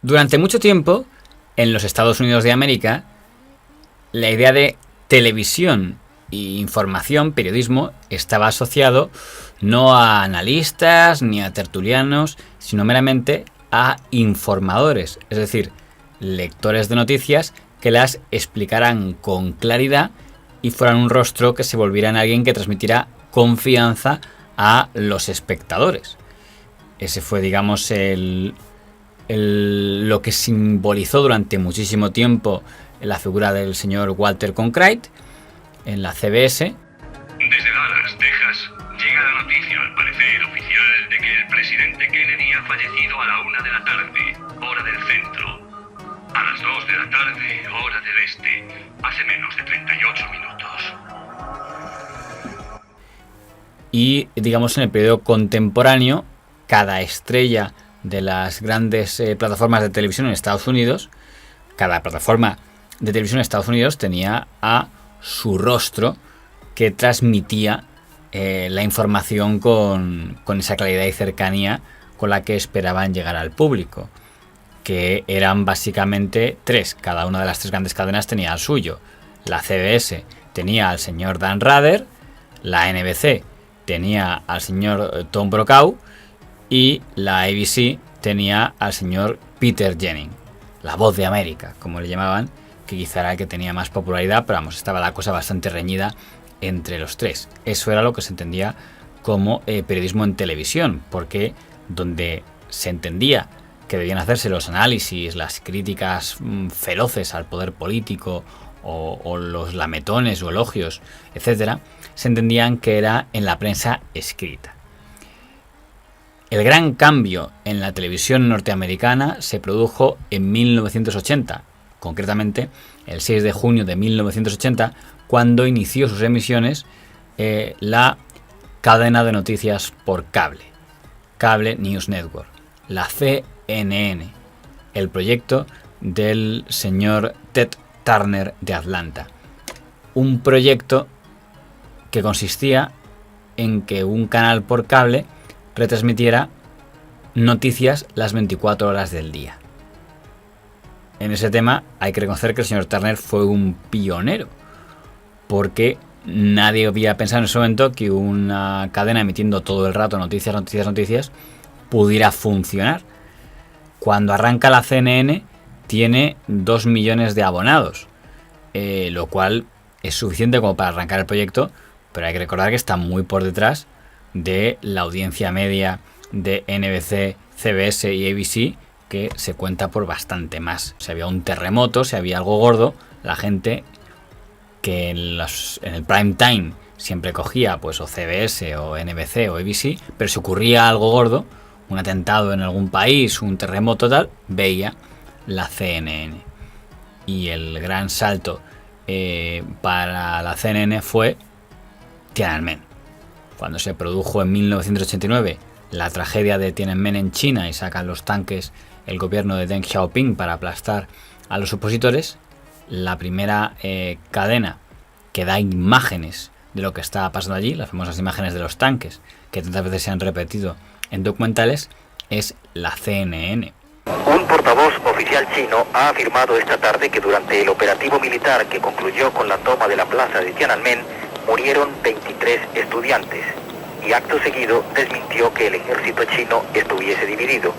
Durante mucho tiempo, en los Estados Unidos de América, la idea de televisión e información, periodismo, estaba asociado no a analistas ni a tertulianos, sino meramente a informadores, es decir, lectores de noticias que las explicaran con claridad y fueran un rostro que se volviera en alguien que transmitiera confianza a los espectadores. Ese fue, digamos, lo que simbolizó durante muchísimo tiempo la figura del señor Walter Cronkite en la CBS. Desde Dallas, Texas, llega la noticia, al parecer oficial, de que el presidente Kennedy ha fallecido a la 1 de la tarde, hora del centro. A las 2 de la tarde, hora del este, hace menos de 38 minutos. Y, digamos, en el periodo contemporáneo, cada estrella de las grandes plataformas de televisión en Estados Unidos, cada plataforma de televisión en Estados Unidos tenía a su rostro que transmitía la información con esa claridad y cercanía con la que esperaban llegar al público, que eran básicamente tres. Cada una de las tres grandes cadenas tenía al suyo. La CBS tenía al señor Dan Rather, la NBC tenía al señor Tom Brokaw y la ABC tenía al señor Peter Jennings, la voz de América, como le llamaban, que quizá era el que tenía más popularidad, pero vamos, estaba la cosa bastante reñida entre los tres. Eso era lo que se entendía como periodismo en televisión, porque donde se entendía que debían hacerse los análisis, las críticas feroces al poder político o los lametones o elogios, etcétera, se entendían que era en la prensa escrita. El gran cambio en la televisión norteamericana se produjo en 1980, concretamente el 6 de junio de 1980, cuando inició sus emisiones la cadena de noticias por cable, Cable News Network, la CNN, el proyecto del señor Ted Turner de Atlanta. Un proyecto que consistía en que un canal por cable retransmitiera noticias las 24 horas del día. En ese tema hay que reconocer que el señor Turner fue un pionero, porque nadie había pensado en ese momento que una cadena emitiendo todo el rato noticias pudiera funcionar. Cuando arranca la CNN tiene 2 millones de abonados, lo cual es suficiente como para arrancar el proyecto, pero hay que recordar que está muy por detrás de la audiencia media de NBC, CBS y ABC, que se cuenta por bastante más. Si había un terremoto, si había algo gordo, la gente que en el prime time siempre cogía pues o CBS o NBC o ABC, pero si ocurría algo gordo, un atentado en algún país, un terremoto tal, veía la CNN. Y el gran salto para la CNN fue Tiananmen. Cuando se produjo en 1989 la tragedia de Tiananmen en China y sacan los tanques el gobierno de Deng Xiaoping para aplastar a los opositores, la primera cadena que da imágenes de lo que estaba pasando allí, las famosas imágenes de los tanques que tantas veces se han repetido en documentales, es la CNN. Un portavoz oficial chino ha afirmado esta tarde que durante el operativo militar que concluyó con la toma de la plaza de Tiananmen murieron 23 estudiantes y acto seguido desmintió que el ejército chino estuviese dividido.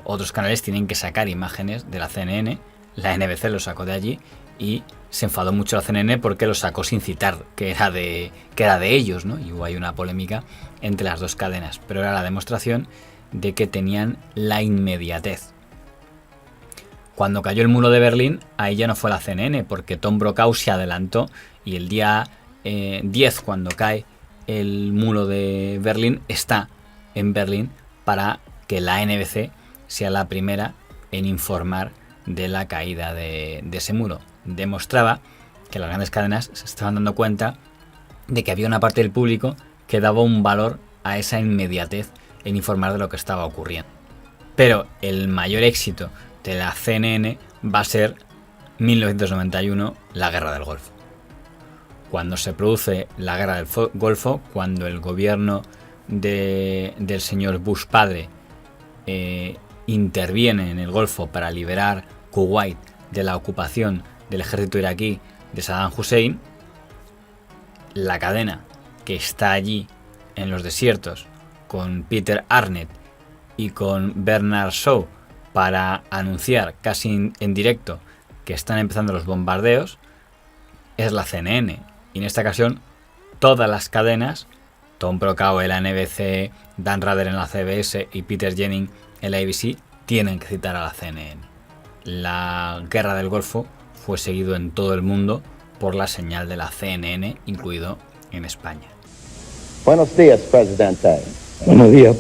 Otros canales tienen que sacar imágenes de la CNN, la NBC lo sacó de allí y se enfadó mucho la CNN porque lo sacó sin citar que era de ellos, ¿no? Y hubo ahí una polémica entre las dos cadenas, pero era la demostración de que tenían la inmediatez. Cuando cayó el muro de Berlín, ahí ya no fue la CNN, porque Tom Brokaw se adelantó y el día 10, cuando cae el muro de Berlín, está en Berlín para que la NBC sea la primera en informar de la caída de ese muro. Demostraba que las grandes cadenas se estaban dando cuenta de que había una parte del público que daba un valor a esa inmediatez en informar de lo que estaba ocurriendo. Pero el mayor éxito de la CNN va a ser 1991, la Guerra del Golfo. Cuando se produce la Guerra del Golfo, cuando el gobierno del señor Bush padre interviene en el Golfo para liberar Kuwait de la ocupación del ejército iraquí de Saddam Hussein, la cadena que está allí en los desiertos con Peter Arnett y con Bernard Shaw para anunciar casi en directo que están empezando los bombardeos, es la CNN. Y en esta ocasión todas las cadenas, Tom Brokaw en la NBC, Dan Rather en la CBS y Peter Jennings en la ABC, tienen que citar a la CNN. La guerra del Golfo fue seguido en todo el mundo por la señal de la CNN, incluido en España. Buenos días, presidente. Buenos días.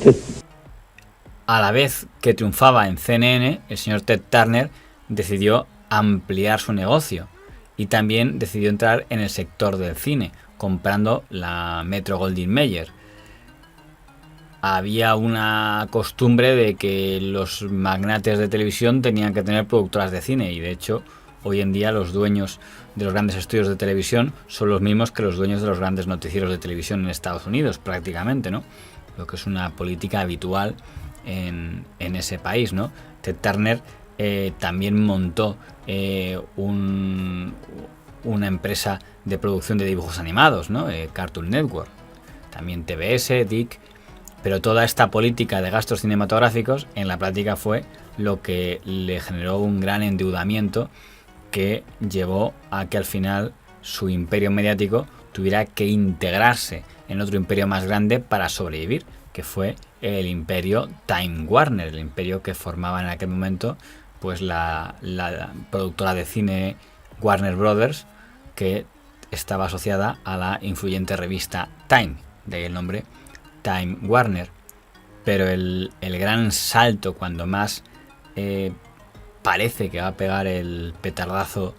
A la vez que triunfaba en CNN, el señor Ted Turner decidió ampliar su negocio y también decidió entrar en el sector del cine, comprando la Metro-Goldwyn-Mayer. Había una costumbre de que los magnates de televisión tenían que tener productoras de cine y de hecho hoy en día los dueños de los grandes estudios de televisión son los mismos que los dueños de los grandes noticieros de televisión en Estados Unidos, prácticamente, ¿no? Lo que es una política habitual en ese país, ¿no? Ted Turner también montó una empresa de producción de dibujos animados, ¿no? Cartoon Network, también TBS, Dick, pero toda esta política de gastos cinematográficos en la práctica fue lo que le generó un gran endeudamiento que llevó a que al final su imperio mediático tuviera que integrarse en otro imperio más grande para sobrevivir, que fue el imperio Time Warner, el imperio que formaba en aquel momento pues la productora de cine Warner Brothers, que estaba asociada a la influyente revista Time, de ahí el nombre Time Warner. Pero el gran salto, cuando más parece que va a pegar el petardazo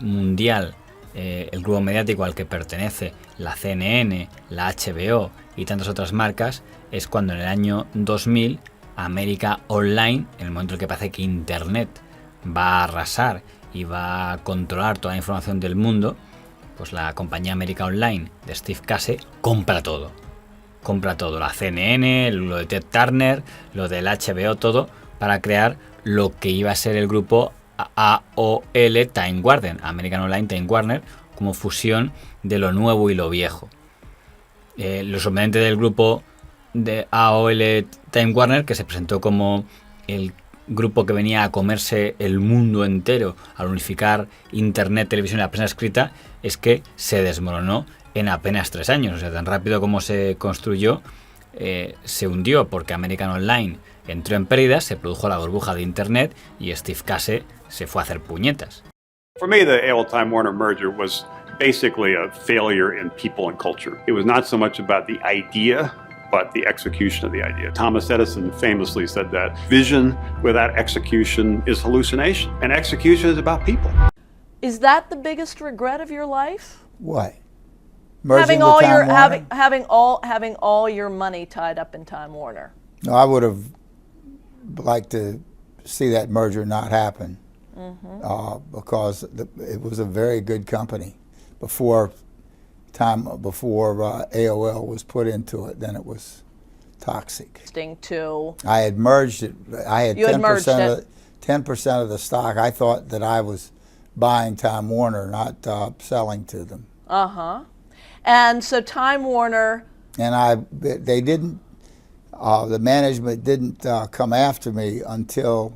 mundial, el grupo mediático al que pertenece la CNN, la HBO y tantas otras marcas, es cuando en el año 2000 América Online, en el momento en el que parece que Internet va a arrasar y va a controlar toda la información del mundo, pues la compañía América Online de Steve Casey compra todo. Compra todo, la CNN, lo de Ted Turner, lo del HBO, todo, para crear lo que iba a ser el grupo AOL Time Warner, American Online Time Warner, como fusión de lo nuevo y lo viejo. Lo sorprendente del grupo de AOL Time Warner, que se presentó como el grupo que venía a comerse el mundo entero al unificar internet, televisión y la prensa escrita, es que se desmoronó en apenas 3 años. O sea, tan rápido como se construyó, se hundió, porque American Online entró en pérdidas, se produjo la burbuja de internet y Steve Casey se fue a hacer puñetas. For me, the AOL Time Warner merger was basically a failure in people and culture. It was not so much about the idea, but the execution of the idea. Thomas Edison famously said that vision without execution is hallucination, and execution is about people. Is that the biggest regret of your life? What? Merging with Time Warner? Having all your money tied up in Time Warner. No, I would have liked to see that merger not happen, because it was a very good company before AOL was put into it. Then it was toxic. I had merged it. I had 10% of the stock. I thought that I was buying Time Warner, not selling to them. And so Time Warner. And they didn't. The management didn't come after me until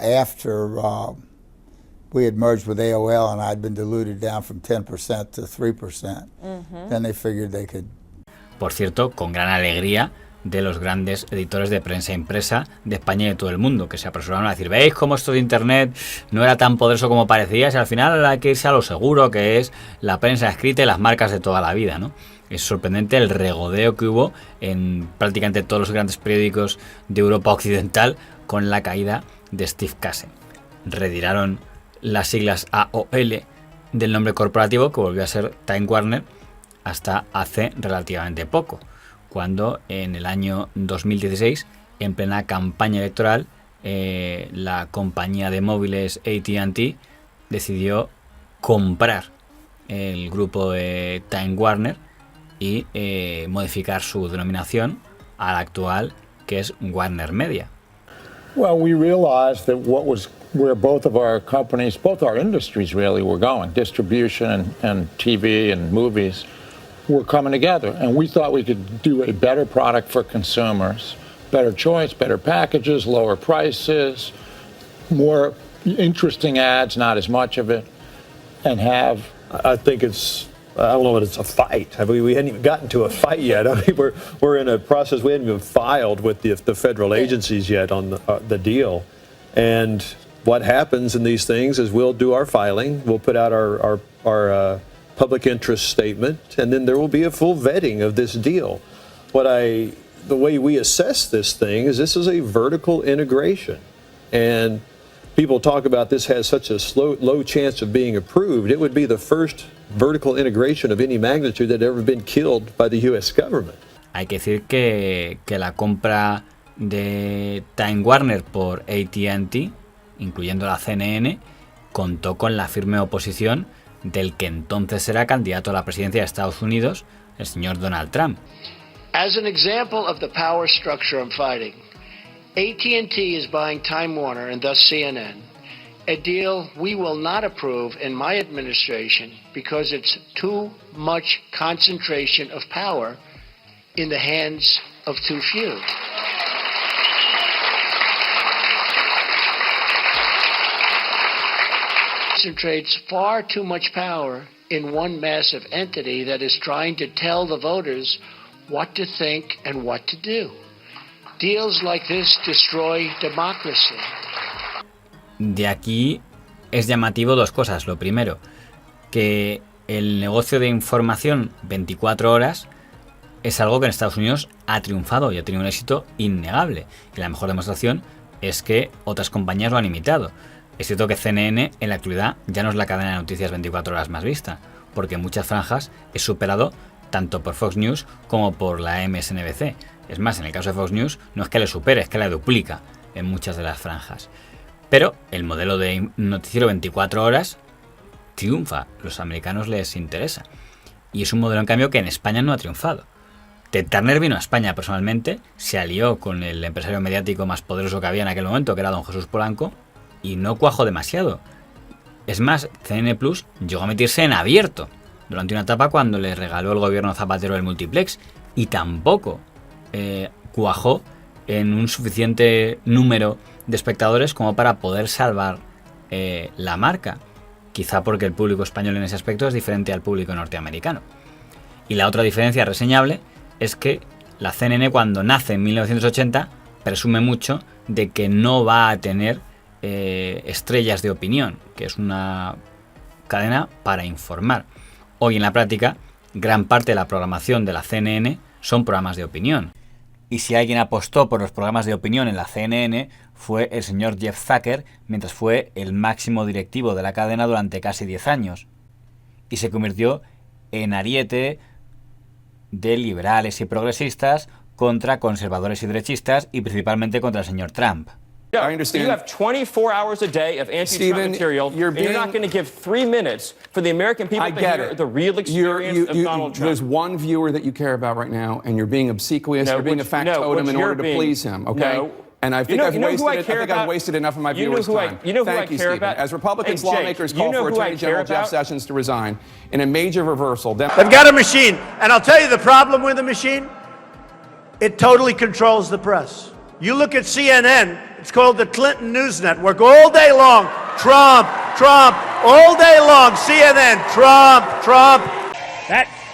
after we had merged with AOL and I'd been diluted down from 10% to 3%. Then they figured they could. Por cierto, con gran alegría de los grandes editores de prensa impresa de España y de todo el mundo, que se apresuraron a decir: ¿veis cómo esto de internet no era tan poderoso como parecía? Si al final hay que irse a lo seguro, que es la prensa escrita y las marcas de toda la vida, ¿no? Es sorprendente el regodeo que hubo en prácticamente todos los grandes periódicos de Europa Occidental con la caída de Steve Casey. Retiraron las siglas AOL del nombre corporativo, que volvió a ser Time Warner hasta hace relativamente poco, cuando en el año 2016, en plena campaña electoral, la compañía de móviles AT&T decidió comprar el grupo de Time Warner y modificar su denominación a la actual, que es Warner Media. Well, we realized that where both of our companies, both our industries really were going, distribution and TV and movies, were coming together. And we thought we could do a better product for consumers, better choice, better packages, lower prices, more interesting ads, not as much of it, and have... I think I don't know if it's a fight. We hadn't even gotten to a fight yet. I mean, we're in a process. We hadn't even filed with the federal agencies yet on the deal. And what happens in these things is we'll do our filing. We'll put out our public interest statement, and then there will be a full vetting of this deal. The way we assess this thing is this is a vertical integration, and people talk about this has such a low chance of being approved. It would be the first vertical integration of any magnitude that had ever been killed by the U.S. government. Hay que decir que la compra de Time Warner por AT&T, incluyendo la CNN, contó con la firme oposición del que entonces era candidato a la presidencia de Estados Unidos, el señor Donald Trump. As an example of the power structure I'm fighting, AT&T is buying Time Warner and thus CNN, a deal we will not approve in my administration because it's too much concentration of power in the hands of too few. Concentrates far too much power in one massive entity that is trying to tell the voters what to think and what to do. Deals like this destroy democracy. De aquí es llamativo dos cosas. Lo primero, que el negocio de información 24 horas es algo que en Estados Unidos ha triunfado y ha tenido un éxito innegable. Y la mejor demostración es que otras compañías lo han imitado. Es cierto que CNN en la actualidad ya no es la cadena de noticias 24 horas más vista, porque en muchas franjas es superado tanto por Fox News como por la MSNBC. Es más, en el caso de Fox News no es que le supere, es que la duplica en muchas de las franjas. Pero el modelo de noticiero 24 horas triunfa, los americanos les interesa. Y es un modelo, en cambio, que en España no ha triunfado. Ted Turner vino a España personalmente, se alió con el empresario mediático más poderoso que había en aquel momento, que era don Jesús Polanco, y no cuajó demasiado. Es más, CNN Plus llegó a meterse en abierto durante una etapa cuando le regaló el gobierno Zapatero el multiplex, y tampoco cuajó en un suficiente número de espectadores como para poder salvar la marca, quizá porque el público español en ese aspecto es diferente al público norteamericano. Y la otra diferencia reseñable es que la CNN, cuando nace en 1980, presume mucho de que no va a tener estrellas de opinión, que es una cadena para informar. Hoy en la práctica, gran parte de la programación de la CNN son programas de opinión. Y si alguien apostó por los programas de opinión en la CNN fue el señor Jeff Zucker, mientras fue el máximo directivo de la cadena durante casi 10 años. Y se convirtió en ariete de liberales y progresistas contra conservadores y derechistas, y principalmente contra el señor Trump. I understand. You have 24 hours a day of anti-Trump material, and you're not going to give 3 minutes for the American people to hear the real experience of Donald Trump. There's one viewer that you care about right now, and you're being obsequious. You're being a factotum in order to please him, okay? No. And I think I've wasted enough of my viewers' time. Thank you, Stephen. As Republicans, lawmakers call for Attorney General Jeff Sessions to resign in a major reversal. They've got a machine, and I'll tell you the problem with the machine. It totally controls the press. You look at CNN, it's called the Clinton News Network. All day long, Trump, Trump. All day long, CNN, Trump, Trump.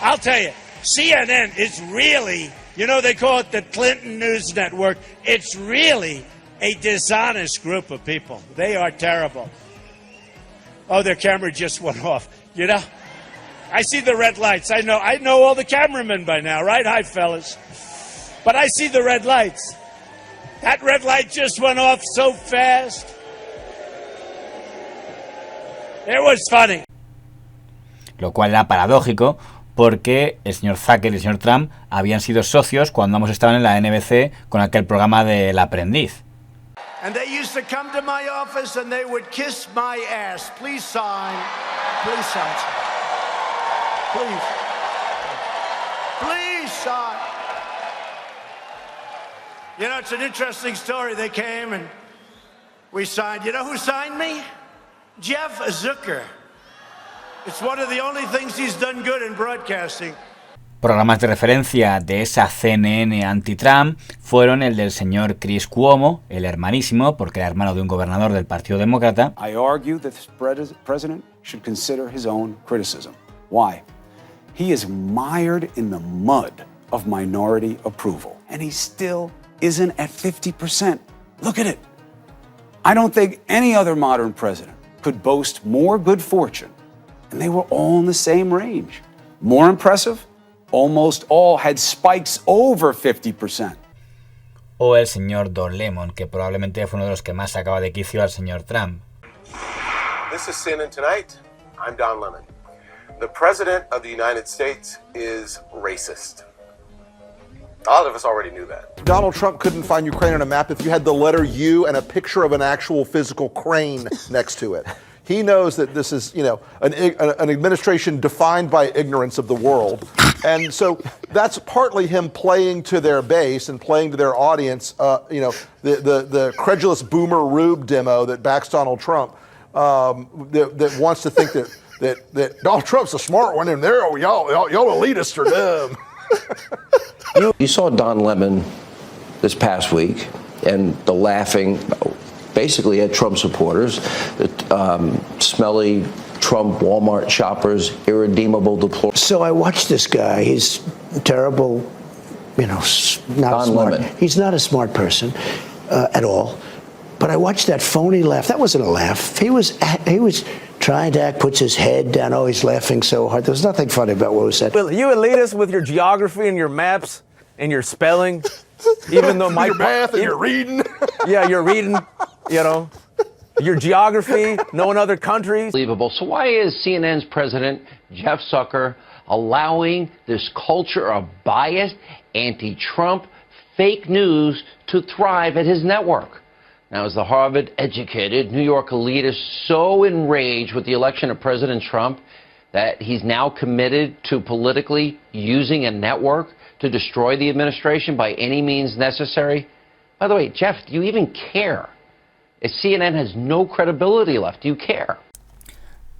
I'll tell you, CNN is really, they call it the Clinton News Network. It's really a dishonest group of people. They are terrible. Oh, their camera just went off. I see the red lights. I know all the cameramen by now, right? Hi, fellas. But I see the red lights. That red light just went off so fast. It was funny. Lo cual era paradójico, porque el señor Zucker y el señor Trump habían sido socios cuando ambos estaban en la NBC con aquel programa de El Aprendiz. And they used to come to my office and they would kiss my ass. Please sign. Please sign. Please. Please sign. You know, it's an interesting story. They came and we signed. You know who signed me? Jeff Zucker. It's one of the only things he's done good in broadcasting. Programas de referencia de esa CNN anti-Trump fueron el del señor Chris Cuomo, el hermanísimo, porque era hermano de un gobernador del Partido Demócrata. I argue that this president should consider his own criticism. Why? He is mired in the mud of minority approval, and he still isn't at 50%. Look at it. I don't think any other modern president could boast more good fortune, and they were all in the same range. More impressive? Almost all had spikes over 50%. O el señor Don Lemon, que probablemente fue uno de los que más sacaba de quicio al señor Trump. This is CNN Tonight. I'm Don Lemon. The President of the United States is racist. All of us already knew that. Donald Trump couldn't find Ukraine on a map if you had the letter U and a picture of an actual physical crane next to it. He knows that this is, you know, an administration defined by ignorance of the world. And so that's partly him playing to their base and playing to their audience, you know, the credulous boomer Rube demo that backs Donald Trump, that wants to think that Donald Trump's a smart one and they're, y'all elitists are dumb. You saw Don Lemon this past week and the laughing basically at Trump supporters, smelly Trump Walmart shoppers, irredeemable deplorables. So I watched this guy. He's terrible, you know, not Don smart. Lemon. He's not a smart person at all. But I watched that phony laugh. That wasn't a laugh. He was trying to act, puts his head down. Oh, he's laughing so hard. There was nothing funny about what was said. Well, you elitists with your geography and your maps and your spelling, even though your math and your reading. Yeah, you're reading, you know, your geography, knowing other countries. Unbelievable. So why is CNN's president, Jeff Zucker, allowing this culture of biased, anti-Trump, fake news to thrive at his network? Now, is the Harvard-educated New York elitist so enraged with the election of President Trump that he's now committed to politically using a network to destroy the administration by any means necessary? By the way, Jeff, do you even care? If CNN has no credibility left, do you care?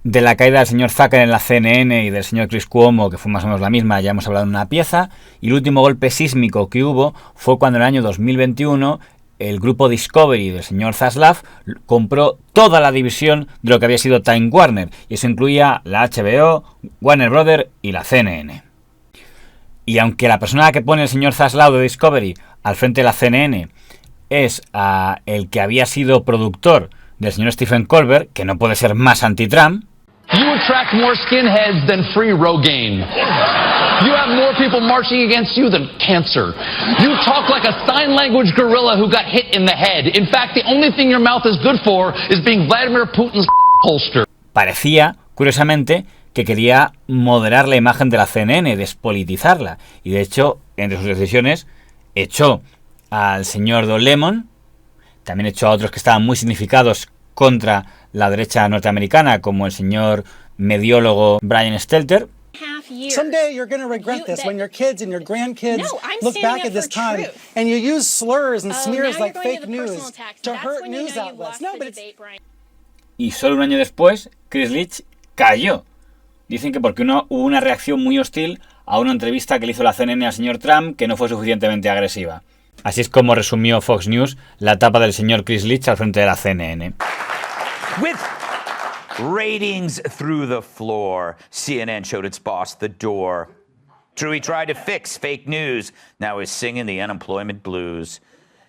De la caída del señor Zucker en la CNN y del señor Chris Cuomo, que fue más o menos la misma, ya hemos hablado en una pieza, y el último golpe sísmico que hubo fue cuando en el año 2021 el grupo Discovery del señor Zaslav compró toda la división de lo que había sido Time Warner, y eso incluía la HBO, Warner Brothers y la CNN. Y aunque la persona que pone el señor Zaslav de Discovery al frente de la CNN es el que había sido productor del señor Stephen Colbert, que no puede ser más anti-Trump. You attract more skinheads than free Rogaine. You have more people marching against you than cancer. You talk like a sign language gorilla who got hit in the head. In fact, the only thing your mouth is good for is being Vladimir Putin's holster. Parecía, curiosamente, que quería moderar la imagen de la CNN, despolitizarla. Y de hecho, entre sus decisiones, echó al señor Don Lemon, también echó a otros que estaban muy significados contra la derecha norteamericana, como el señor mediólogo Brian Stelter. Someday you're going to regret this when your kids and your grandkids look back at this time and you use slurs and smears like fake news to hurt news outlets. No, but it's... Y solo un año después, Chris Leach cayó. Dicen que porque hubo una reacción muy hostil a una entrevista que le hizo la CNN al señor Trump que no fue suficientemente agresiva. Así es como resumió Fox News la etapa del señor Chris Leach al frente de la CNN. With ratings through the floor, CNN showed its boss the door. True, he tried to fix fake news. Now he's singing the unemployment blues.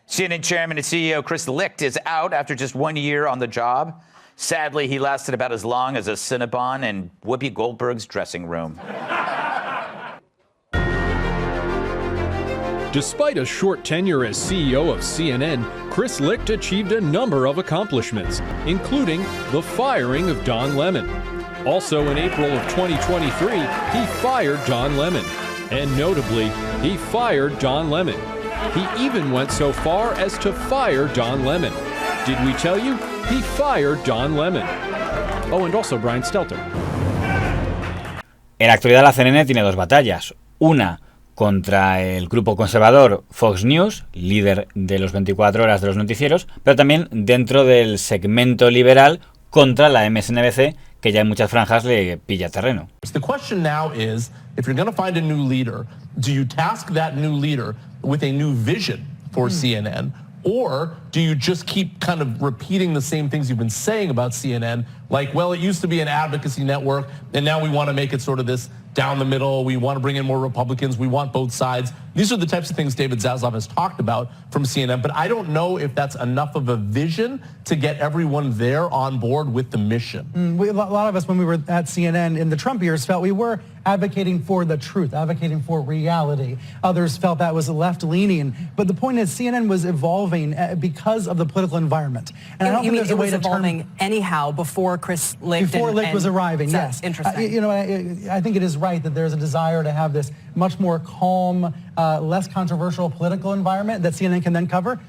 CNN chairman and CEO Chris Licht is out after just 1 year on the job. Sadly, he lasted about as long as a Cinnabon in Whoopi Goldberg's dressing room. Despite a short tenure as CEO of CNN, Chris Licht achieved a number of accomplishments, including the firing of Don Lemon. Also in April of 2023, he fired Don Lemon. And notably, he fired Don Lemon. He even went so far as to fire Don Lemon. Did we tell you? He fired Don Lemon. Oh, and also Brian Stelter. En la actualidad la CNN tiene dos batallas. Una contra el grupo conservador Fox News, líder de los 24 horas de los noticieros, pero también dentro del segmento liberal contra la MSNBC, que ya en muchas franjas le pilla terreno. The question now is, if you're going to find a new leader, do you task that new leader with a new vision for CNN? Or do you just keep kind of repeating the same things you've been saying about CNN? Like, well, it used to be an advocacy network, and now we want to make it sort of this down the middle. We want to bring in more Republicans. We want both sides. These are the types of things David Zaslav has talked about from CNN, but I don't know if that's enough of a vision to get everyone there on board with the mission. A lot of us, when we were at CNN in the Trump years, felt we were advocating for the truth, advocating for reality. Others felt that was left-leaning. But the point is, CNN was evolving because of the political environment. And I don't think there's a way to evolving anyhow before Chris Licht was arriving. Yes, interesting. I think it is right that there's a desire to have this much more calm, less controversial political environment that CNN can then cover.